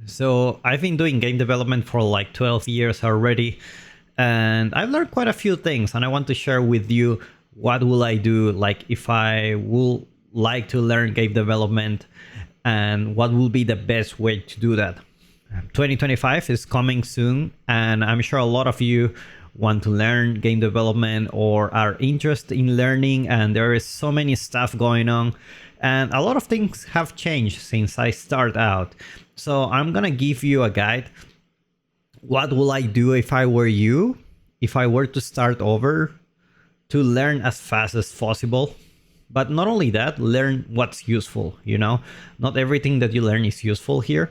So I've been doing game development for like 12 years already, and I've learned quite a few things, and I want to share with you what will I do like if I will like to learn game development and what will be the best way to do that. 2025 is coming soon, and I'm sure a lot of you want to learn game development or are interested in learning, and there is so many stuff going on, and a lot of things have changed since I start out. So I'm gonna give you a guide. What will I do if I were you, if I were to start over, to learn as fast as possible? But not only that, learn what's useful. Not everything that you learn is useful here.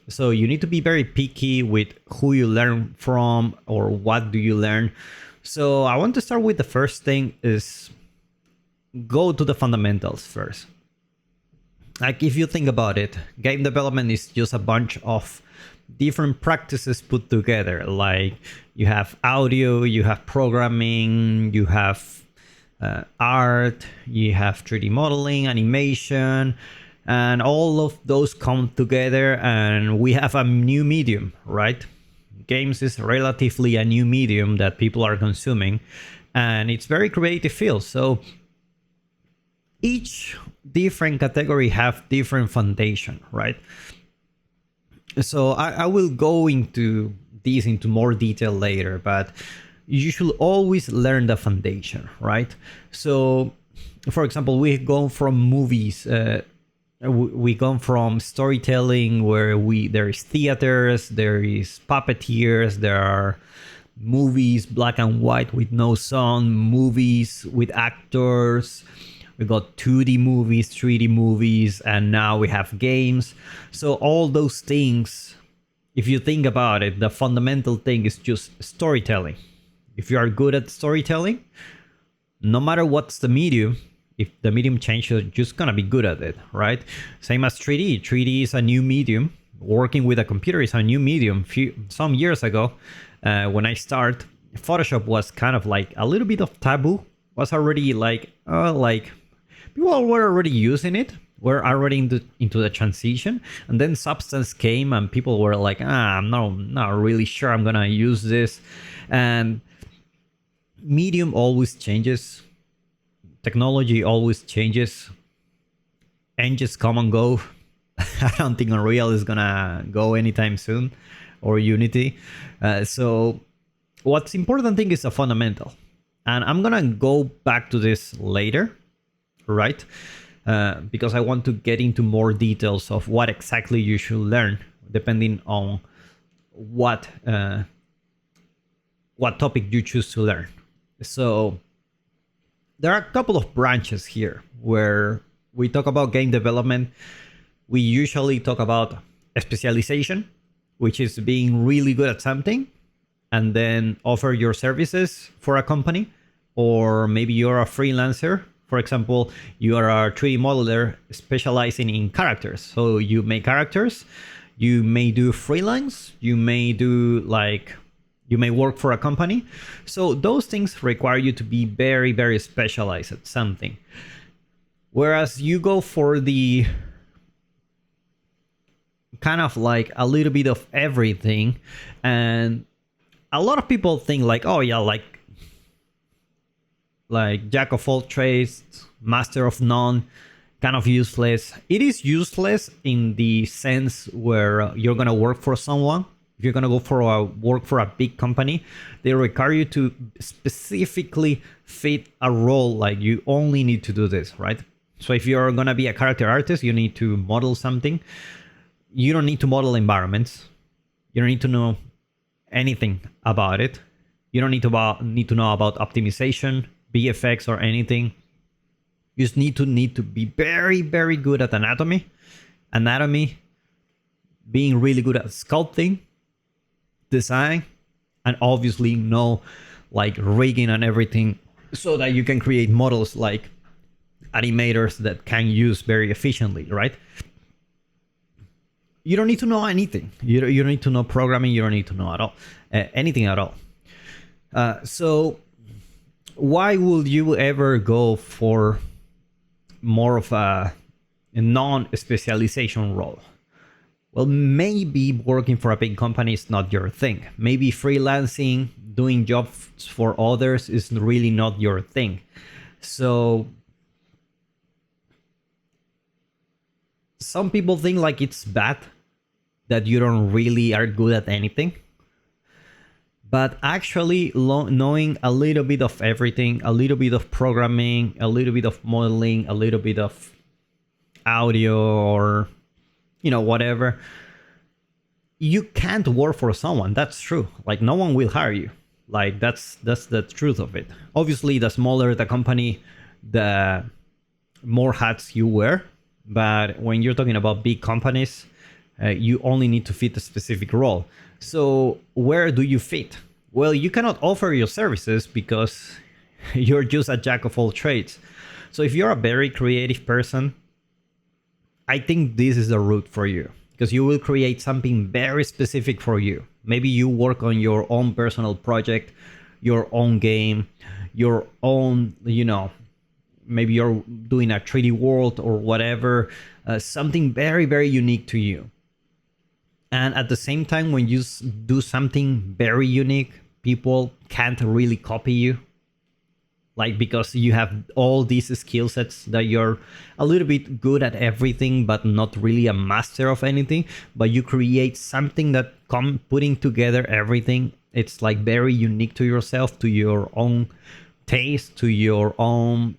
So you need to be very picky with who you learn from or what do you learn. So I want to start with the first thing is go to the fundamentals first. Like if you think about it, game development is just a bunch of different practices put together. Like you have audio, you have programming, you have art, you have 3D modeling, animation, and all of those come together and we have a new medium, right? Games is relatively a new medium that people are consuming, and it's very creative field. So each different category have different foundation, right? So I will go into these into more detail later, but you should always learn the foundation, right? So for example, we've gone from movies, we gone from storytelling where there is theaters, there is puppeteers, there are movies black and white with no sound, movies with actors. We got 2D movies, 3D movies, and now we have games. So all those things, if you think about it, the fundamental thing is just storytelling. If you are good at storytelling, no matter what's the medium, if the medium changes, you're just gonna be good at it, right? Same as 3D. 3D is a new medium. Working with a computer is a new medium. Some years ago, when I started, Photoshop was kind of like a little bit of taboo. Was already like people were already using it. We're already into the transition, and then Substance came, and people were like, I'm not really sure I'm gonna use this. And medium always changes. Technology always changes. Engines come and go. I don't think Unreal is gonna go anytime soon, or Unity. So what's important thing is the fundamental. And I'm gonna go back to this later, right? Because I want to get into more details of what exactly you should learn, depending on what topic you choose to learn. So there are a couple of branches here where we talk about game development. We usually talk about specialization, which is being really good at something and then offer your services for a company. Or maybe you're a freelancer. For example, you are a 3D modeler specializing in characters. So you make characters, you may do freelance, you may work for a company. So those things require you to be very, very specialized at something. Whereas you go for the kind of like a little bit of everything. And a lot of people think like, oh yeah, like jack of all trades, master of none, kind of useless. It is useless in the sense where you're going to work for someone. If you're going to go for work for a big company, they require you to specifically fit a role. Like you only need to do this, right? So if you're going to be a character artist, you need to model something. You don't need to model environments. You don't need to know anything about it. You don't need to know about optimization, VFX, or anything. You just need to be very, very good at anatomy, being really good at sculpting, design, and obviously know like rigging and everything so that you can create models like animators that can use very efficiently, right? You don't need to know anything. You don't need to know programming. You don't need to know at all anything at all. So why would you ever go for more of a non-specialization role? Well, maybe working for a big company is not your thing. Maybe freelancing, doing jobs for others is really not your thing. So some people think like it's bad that you don't really are good at anything. But actually knowing a little bit of everything, a little bit of programming, a little bit of modeling, a little bit of audio, or whatever, you can't work for someone. That's true. Like, no one will hire you. Like, that's the truth of it. Obviously, the smaller the company, the more hats you wear. But when you're talking about big companies, you only need to fit a specific role. So where do you fit? Well, you cannot offer your services because you're just a jack of all trades. So if you're a very creative person, I think this is the route for you, because you will create something very specific for you. Maybe you work on your own personal project, your own game, your own, maybe you're doing a 3D world or whatever, something very, very unique to you. And at the same time, when you do something very unique, people can't really copy you. Like, because you have all these skill sets that you're a little bit good at everything, but not really a master of anything. But you create something that putting together everything. It's like very unique to yourself, to your own taste, to your own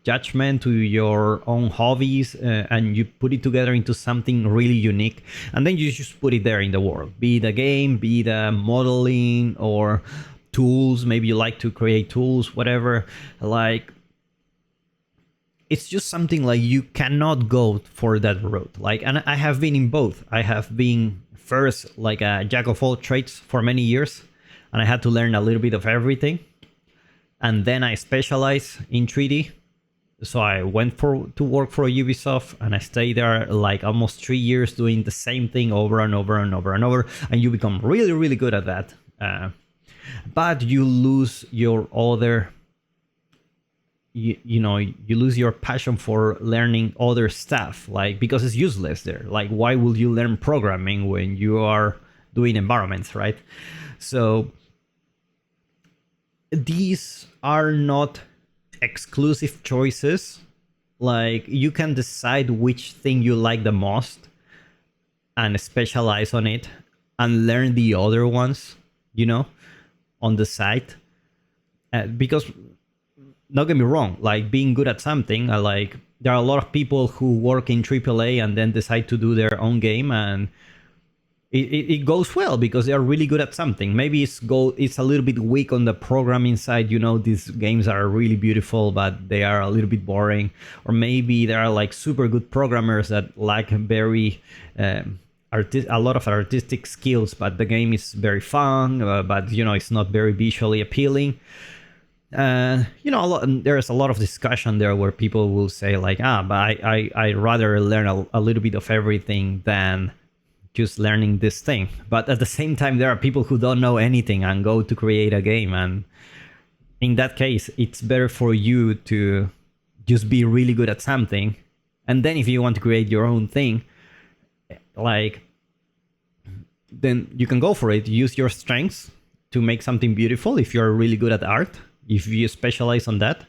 judgment, to your own hobbies, and you put it together into something really unique, and then you just put it there in the world, be the game, be the modeling, or tools. Maybe you like to create tools, whatever. Like, it's just something like you cannot go for that route. Like, and I have been in both. I have been first like a jack of all trades for many years, and I had to learn a little bit of everything, and then I specialized in 3D. So I went to work for Ubisoft, and I stayed there like almost 3 years doing the same thing over and over and over and over. And you become really, really good at that. But you lose your other, you lose your passion for learning other stuff, like, because it's useless there. Like, why would you learn programming when you are doing environments, right? So these are not exclusive choices. Like, you can decide which thing you like the most and specialize on it, and learn the other ones, on the side. Because, don't get me wrong, like, being good at something, like, there are a lot of people who work in AAA and then decide to do their own game, and it goes well because they are really good at something. Maybe it's a little bit weak on the programming side. These games are really beautiful, but they are a little bit boring. Or maybe there are like super good programmers that lack very a lot of artistic skills, but the game is very fun, but it's not very visually appealing. There's a lot of discussion there where people will say like, but I rather learn a little bit of everything than just learning this thing. But at the same time, there are people who don't know anything and go to create a game, and in that case, it's better for you to just be really good at something, and then if you want to create your own thing, like, then you can go for it. Use your strengths to make something beautiful if you're really good at art, if you specialize on that,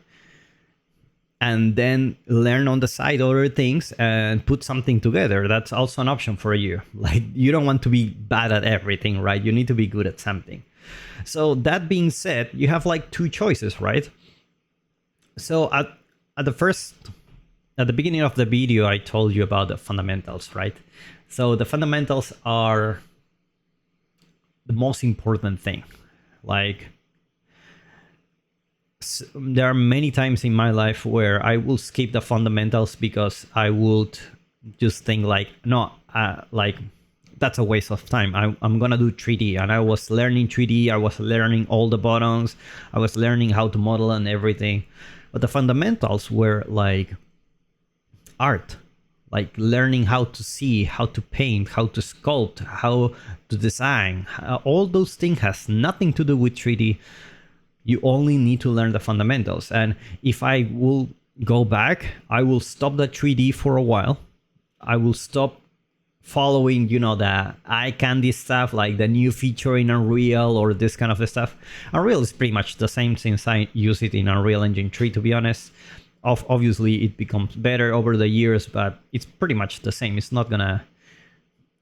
and then learn on the side other things and put something together. That's also an option for you. Like, you don't want to be bad at everything, right? You need to be good at something. So that being said, you have like two choices, right? So at the beginning of the video, I told you about the fundamentals, right? So the fundamentals are the most important thing. Like, there are many times in my life where I will skip the fundamentals because I would just think like, no, like, that's a waste of time. I'm gonna do 3D, and I was learning 3D. I was learning all the buttons. I was learning how to model and everything. But the fundamentals were like art, like learning how to see, how to paint, how to sculpt, how to design. All those things has nothing to do with 3D. You only need to learn the fundamentals. And if I will go back, I will stop the 3D for a while. I will stop following, the eye candy stuff, like the new feature in Unreal or this kind of stuff. Unreal is pretty much the same since I use it in Unreal Engine 3, to be honest. Obviously, it becomes better over the years, but it's pretty much the same. It's not gonna,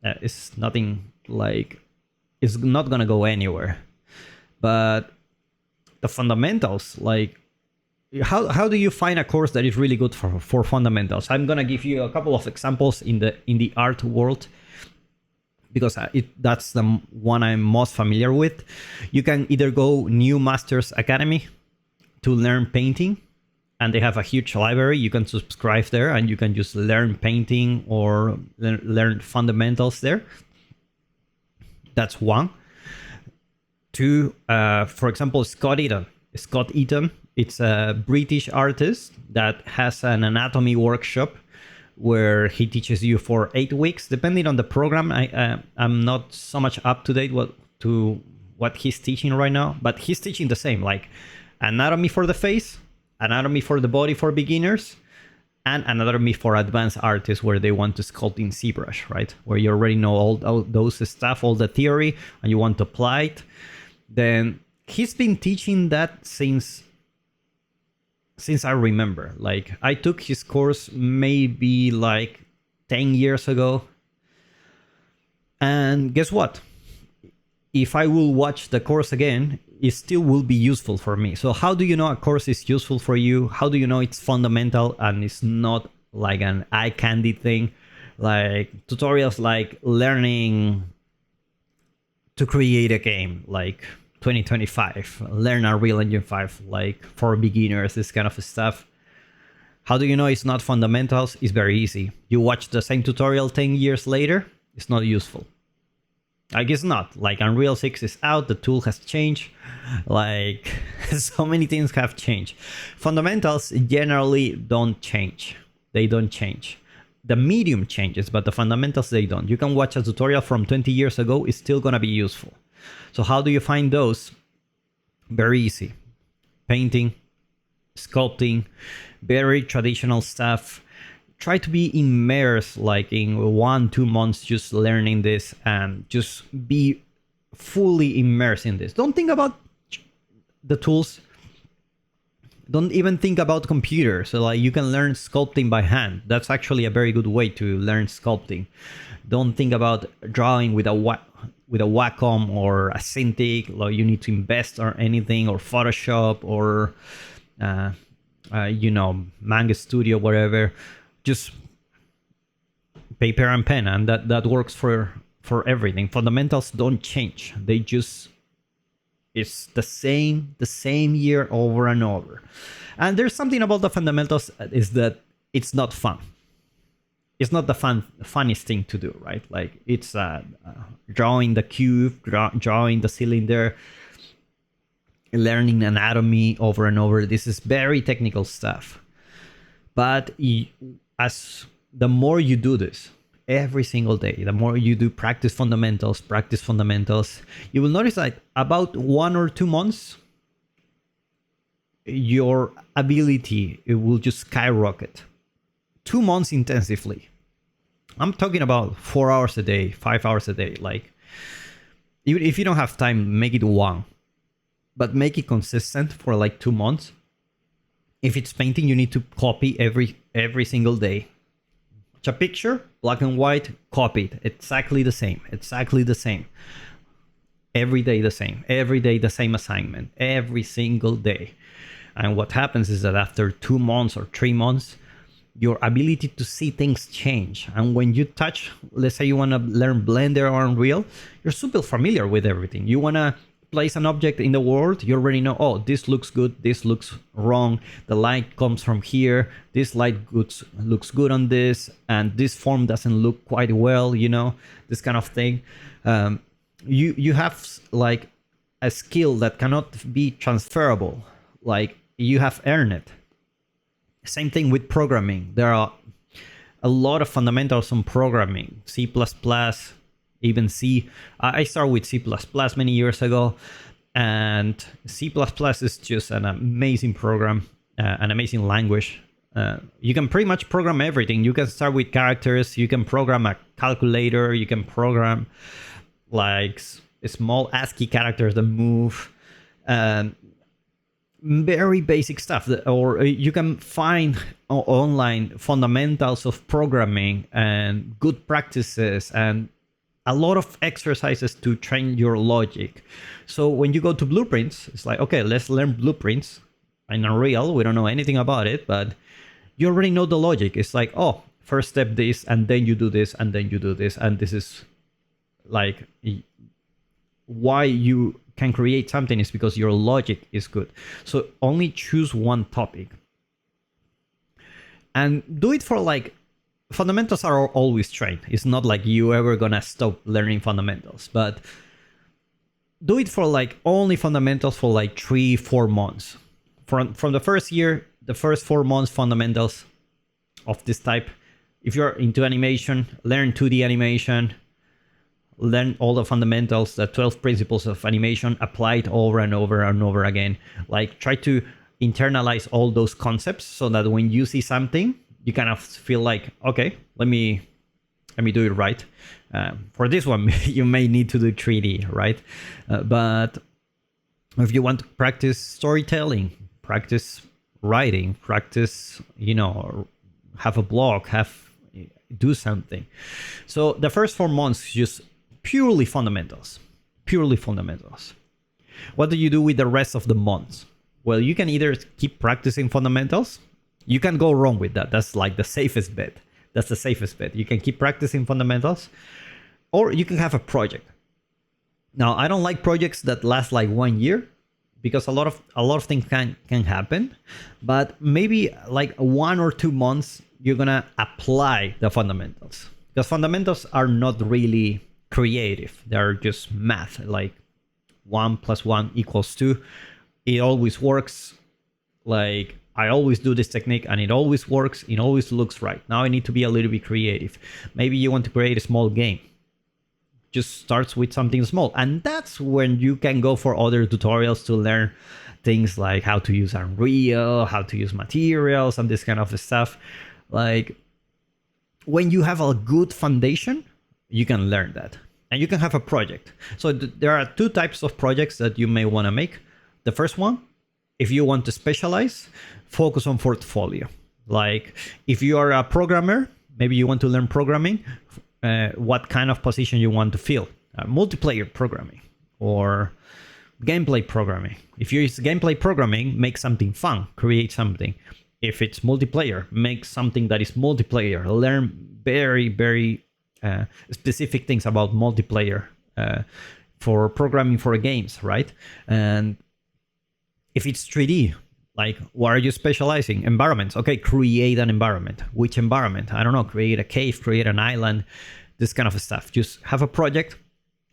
it's nothing like, it's not gonna go anywhere. But the fundamentals, like, how do you find a course that is really good for fundamentals? I'm gonna give you a couple of examples in the art world, because that's the one I'm most familiar with. You can either go New Masters Academy to learn painting, and they have a huge library. You can subscribe there and you can just learn painting or learn fundamentals there. That's one. Two, for example, Scott Eaton. It's a British artist that has an anatomy workshop where he teaches you for 8 weeks, depending on the program. I'm not so much up to date to what he's teaching right now, but he's teaching the same, like anatomy for the face, anatomy for the body for beginners, and anatomy for advanced artists where they want to sculpt in ZBrush, right? Where you already know all those stuff, all the theory, and you want to apply it. Then he's been teaching that since I remember. Like, I took his course maybe like 10 years ago. And guess what? If I will watch the course again, it still will be useful for me. So how do you know a course is useful for you? How do you know it's fundamental and it's not like an eye candy thing? Like tutorials like learning to create a game, like 2025, learn Unreal Engine 5, like for beginners, this kind of stuff. How do you know it's not fundamentals? It's very easy. You watch the same tutorial 10 years later, it's not useful. Like, it's not. Like, Unreal 6 is out, the tool has changed. Like, so many things have changed. Fundamentals generally don't change. They don't change. The medium changes, but the fundamentals, they don't. You can watch a tutorial from 20 years ago, it's still gonna be useful. So how do you find those? Very easy. Painting, sculpting, very traditional stuff. Try to be immersed, like in 1-2 months, just learning this and just be fully immersed in this. Don't think about the tools. Don't even think about computers. So like, you can learn sculpting by hand. That's actually a very good way to learn sculpting. Don't think about drawing with a Wacom or a Cintiq, like you need to invest or anything, or Photoshop or Manga Studio, whatever. Just paper and pen, and that works for everything. Fundamentals don't change. They just, it's the same year over and over. And there's something about the fundamentals is that it's not fun. It's not the funniest thing to do, right? Like, it's drawing the cube, drawing the cylinder, learning anatomy over and over. This is very technical stuff. But as the more you do this every single day, the more you do practice fundamentals, you will notice that about 1 or 2 months, your ability, it will just skyrocket. 2 months intensively. I'm talking about 4 hours a day, 5 hours a day. Like, even if you don't have time, make it 1, but make it consistent for like 2 months. If it's painting, you need to copy every single day. It's a picture, black and white, copy it. Exactly the same. Every day the same. Every day the same assignment. Every single day. And what happens is that after 2 months or 3 months, your ability to see things change. And when you touch, let's say you want to learn Blender or Unreal, you're super familiar with everything. You want to place an object in the world, you already know, oh, this looks good, this looks wrong, the light comes from here, this light looks good on this, and this form doesn't look quite well, this kind of thing. You have like a skill that cannot be transferable, like you have earned it. Same thing with programming. There are a lot of fundamentals on programming, C++, even C. I started with C++ many years ago, and C++ is just an amazing program, an amazing language. You can pretty much program everything. You can start with characters. You can program a calculator. You can program like small ASCII characters that move. Very basic stuff. Or you can find online fundamentals of programming and good practices and a lot of exercises to train your logic. So when you go to blueprints, it's like, okay, let's learn blueprints. In Unreal, we don't know anything about it, but you already know the logic. It's like, oh, first step this, and then you do this, and then you do this. And this is like why you can create something is because your logic is good. So only choose one topic. And do it for like, fundamentals are always trained. It's not like you ever gonna stop learning fundamentals, but do it for like only fundamentals for like 3-4 months. From the first year, the first 4 months fundamentals of this type. If you're into animation, learn 2D animation, learn all the fundamentals, the 12 principles of animation, apply it over and over and over again. Like try to internalize all those concepts so that when you see something, you kind of feel like, okay, let me do it right. For this one, you may need to do 3D, right? But if you want to practice storytelling, practice writing, practice, have a blog, do something. So the first 4 months, just purely fundamentals. What do you do with the rest of the months? Well, you can either keep practicing fundamentals. You can go wrong with that. That's like the safest bet. You can keep practicing fundamentals, or you can have a project. Now, I don't like projects that last like 1 year because a lot of things can happen, but maybe like 1 or 2 months, you're gonna apply the fundamentals, because fundamentals are not really creative. They're just math, like 1 + 1 = 2. It always works. Like I always do this technique and it always works. It always looks right. Now I need to be a little bit creative. Maybe you want to create a small game. Just starts with something small. And that's when you can go for other tutorials to learn things like how to use Unreal, how to use materials and this kind of stuff. Like when you have a good foundation, you can learn that. And you can have a project. So there are 2 types of projects that you may want to make. The first one, if you want to specialize, focus on portfolio. Like if you are a programmer, maybe you want to learn programming, what kind of position you want to fill. Multiplayer programming or gameplay programming. If you use gameplay programming, make something fun, create something. If it's multiplayer, make something that is multiplayer. Learn very, very specific things about multiplayer for programming for games, right? And if it's 3D, like what are you specializing? Environments. Okay, create an environment. Which environment? I don't know, create a cave, create an island, this kind of stuff. Just have a project,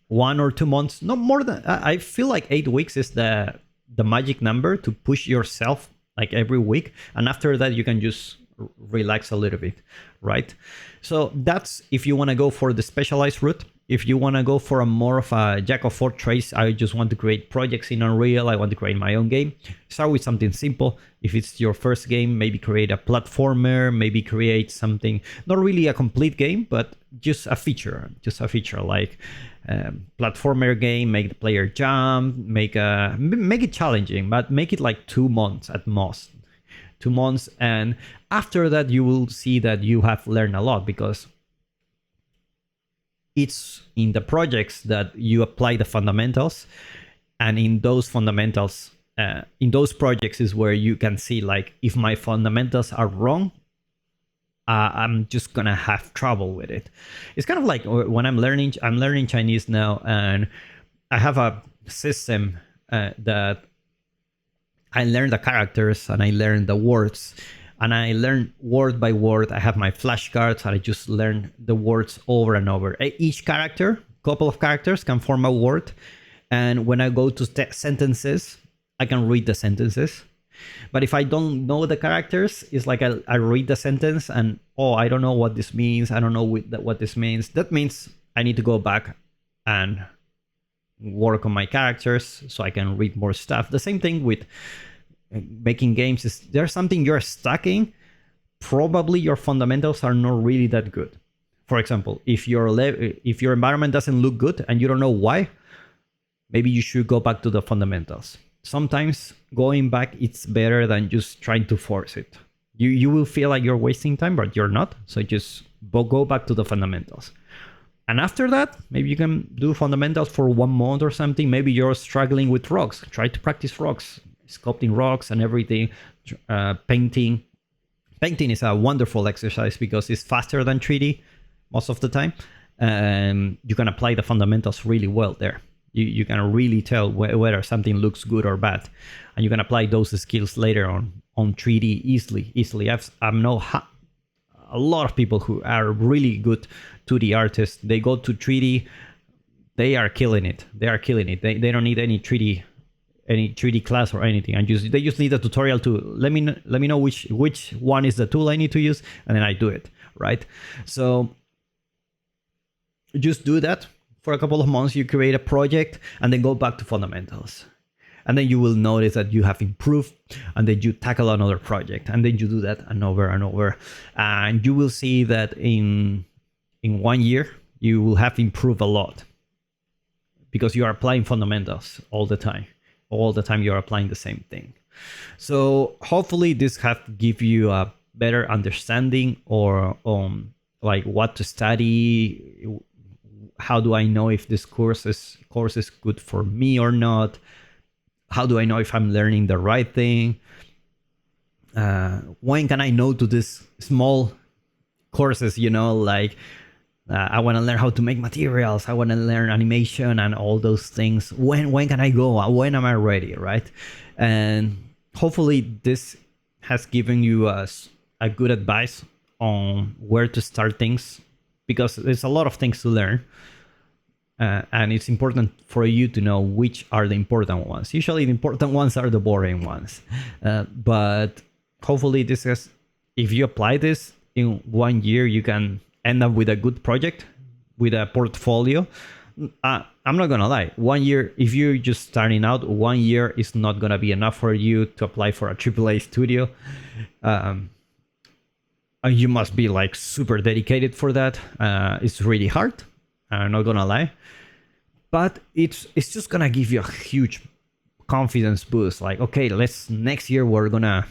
1 or 2 months, not more than, I feel like 8 weeks is the magic number to push yourself like every week. And after that, you can just relax a little bit, right? So that's if you want to go for the specialized route. If you want to go for a more of a jack of all trades, I just want to create projects in Unreal, I want to create my own game, start with something simple. If it's your first game, maybe create a platformer, maybe create something, not really a complete game, but just a feature like platformer game, make the player jump, make it challenging, but make it like 2 months at most. 2 months, and after that you will see that you have learned a lot, because it's in the projects that you apply the fundamentals, and in those fundamentals, in those projects is where you can see like if my fundamentals are wrong, I'm just gonna have trouble with it. It's kind of like when I'm learning Chinese now, and I have a system that I learn the characters and I learn the words, and I learn word by word. I have my flashcards and I just learn the words over and over. Each character, couple of characters can form a word. And when I go to sentences, I can read the sentences. But if I don't know the characters, it's like I read the sentence and, oh, I don't know what this means. I don't know what this means. That means I need to go back and work on my characters so I can read more stuff. The same thing with making games. Is there's something you're stuck in, probably your fundamentals are not really that good. For example, if your environment doesn't look good and you don't know why, maybe you should go back to the fundamentals. Sometimes going back, it's better than just trying to force it. You will feel like you're wasting time, but you're not. So just go back to the fundamentals. And after that, maybe you can do fundamentals for 1 month or something. Maybe you're struggling with rocks. Try to practice rocks, sculpting rocks and everything, painting. Painting is a wonderful exercise because it's faster than 3D most of the time. And you can apply the fundamentals really well there. You can really tell whether something looks good or bad. And you can apply those skills later on 3D easily. I know a lot of people who are really good 2D artists. They go to 3D, they are killing it. They don't need any 3D class or anything, and they just need a tutorial to let me know which one is the tool I need to use, and then I do it, right? So just do that for a couple of months. You create a project and then go back to fundamentals, and then you will notice that you have improved, and then you tackle another project, and then you do that over and over, and you will see that in 1 year you will have improved a lot because you are applying fundamentals all the time you're applying the same thing. So hopefully this have give you a better understanding or like what to study. How do I know if this course is good for me or not? How do I know if I'm learning the right thing? When can I know to this small courses, like I want to learn how to make materials. I want to learn animation and all those things. When can I go? When am I ready, right? And hopefully this has given you a good advice on where to start things, because there's a lot of things to learn. And it's important for you to know which are the important ones. Usually the important ones are the boring ones. But hopefully if you apply this in 1 year, you can end up with a good project, with a portfolio. I'm not gonna lie, 1 year, if you're just starting out, 1 year is not gonna be enough for you to apply for a AAA studio. You must be like super dedicated for that. It's really hard, I'm not gonna lie, but it's just gonna give you a huge confidence boost. Like, okay, next year we're gonna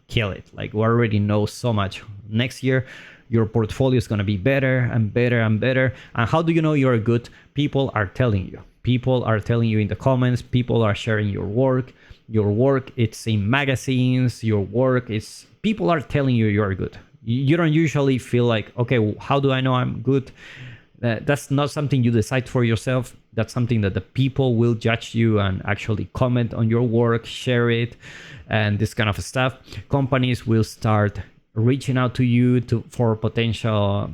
kill it. Like, we already know so much. Next year your portfolio is going to be better and better and better. And how do you know you're good? People are telling you. People are telling you in the comments. People are sharing your work. Your work, it's in magazines. Your work is... People are telling you you're good. You don't usually feel like, okay, how do I know I'm good? That's not something you decide for yourself. That's something that the people will judge you and actually comment on your work, share it, and this kind of stuff. Companies will start reaching out to you for potential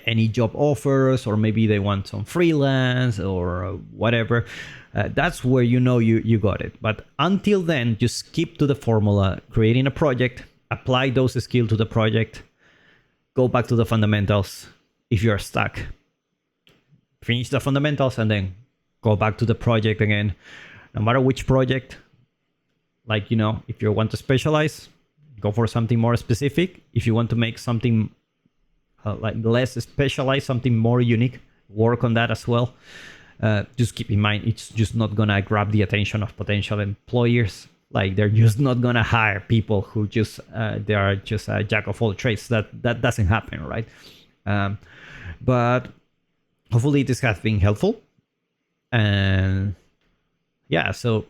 any job offers, or maybe they want some freelance or whatever. That's where you know you got it. But until then, just keep to the formula, creating a project, apply those skills to the project, go back to the fundamentals. If you're stuck, finish the fundamentals and then go back to the project again. No matter which project, like, if you want to specialize, go for something more specific. If you want to make something like less specialized, something more unique, work on that as well. Just keep in mind, it's just not gonna grab the attention of potential employers. Like, they're just not gonna hire people who they are just a jack of all trades. That doesn't happen, right? But hopefully this has been helpful. And yeah, so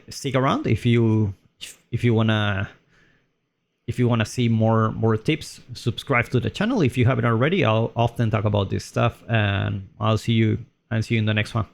stick around if you wanna see more tips. Subscribe to the channel if you haven't already. I'll often talk about this stuff, and I'll see you in the next one.